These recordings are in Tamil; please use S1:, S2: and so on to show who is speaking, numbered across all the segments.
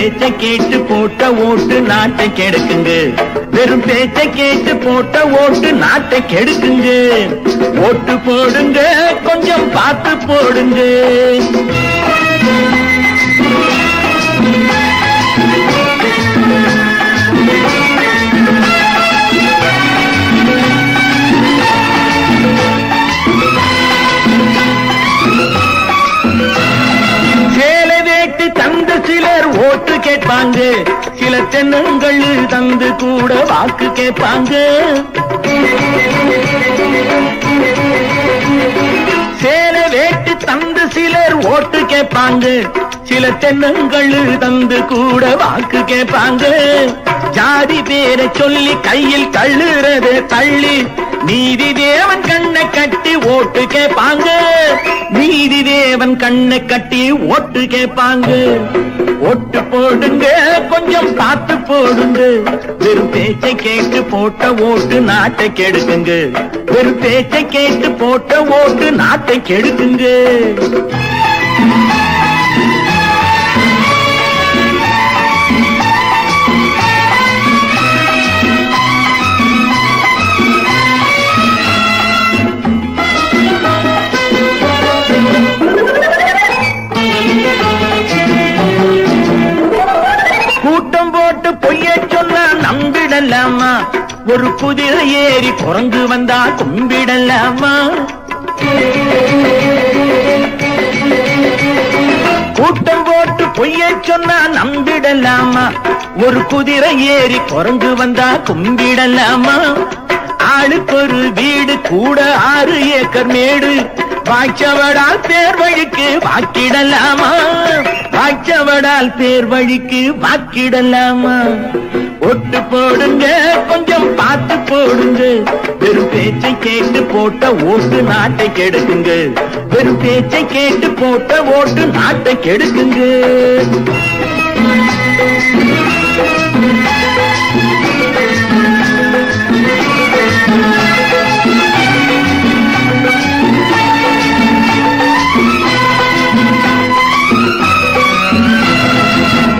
S1: பேச்சை கேட்டு போட்ட ஓட்டு நாட்டை கெடுக்குங்க. வெறும் பேச்சை கேட்டு போட்ட ஓட்டு நாட்டை கெடுக்குங்க. ஓட்டு போடுங்க, கொஞ்சம் பார்த்து போடுங்க. சிலர் ஓட்டு கேட்பாங்க, சில தென்னங்கள் தந்து கூட வாக்கு கேட்பாங்க. சேல வேட்டு தந்து சிலர் ஓட்டு கேட்பாங்க, சில தென்னங்கள் தந்து கூட வாக்கு கேட்பாங்க. ஜாதி பேரை சொல்லி கையில் தள்ளுறத தள்ளி நீதி தேவன் கண்ணை கட்டி ஓட்டு கேட்பாங்க. நீதி தேவன் கண்ணை கட்டி ஓட்டு கேட்பாங்க. ஓட்டு போடுங்க, கொஞ்சம் பார்த்து போடுங்க. வெறும் பேச்சை கேட்டு போட்ட ஓட்டு நாட்டை கெடுக்குங்க. வெறும் பேச்சை கேட்டு போட்ட ஓட்டு நாட்டை கெடுக்குங்க. கூட்டம் போட்டு பொய்ய சொன்னா நம்பிடலாமா? ஒரு குதிரை ஏறி குரங்கு வந்தா கும்பிடலாமா? கூட்டம் போட்டு பொய்ய சொன்னா நம்பிடலாமா? ஒரு குதிரை ஏறி குரங்கு வந்தா கும்பிடலாமா? ஆளுக்கு ஒரு வீடு கூட 6 ஏக்கர் மேடு வாய்ச்சவடால் பேர் வழிக்கு வாக்கிடலாமா? வாய்ச்சவடால் பேர் வழிக்கு வாக்கிடலாமா? ஒட்டு போடுங்க, கொஞ்சம் பார்த்து போடுங்க. வெறும் பேச்சை கேட்டு போட்ட ஓட்டு நாட்டை கெடுக்குங்க. வெறும் பேச்சை கேட்டு போட்ட ஓட்டு நாட்டை கெடுக்குங்க.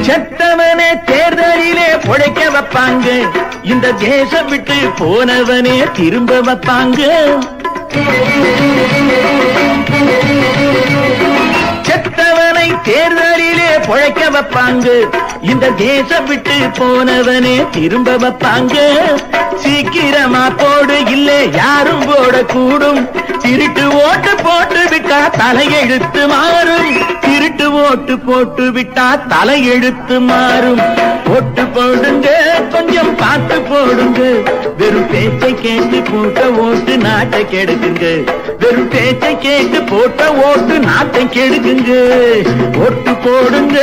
S1: செத்தவனே தேர்தலிலே பொழைக்க வைப்பாங்க, இந்த தேசம் விட்டு போனவனே திரும்ப வைப்பாங்க. செத்தவனை தேர்தலிலே பொழைக்க வைப்பாங்க, இந்த தேசம் விட்டு போனவனே திரும்ப வைப்பாங்க. சீக்கிரமா போடு, இல்லை யாரும் போடக்கூடும். திருட்டு ஓட்டு போட்டு விட்டா தலையெழுத்து மாறும். திருட்டு ஓட்டு போட்டு விட்டா தலையெழுத்து மாறும். ஓட்டு போடுங்க, கொஞ்சம் பார்த்து போடுங்க. வெறும் பேச்சை கேட்டு போட்ட ஓட்டு நாட்டை கெடுக்குங்க. வெறும் பேச்சை கேட்டு போட்ட ஓட்டு நாட்டை கெடுக்குங்க. ஓட்டு போடுங்க.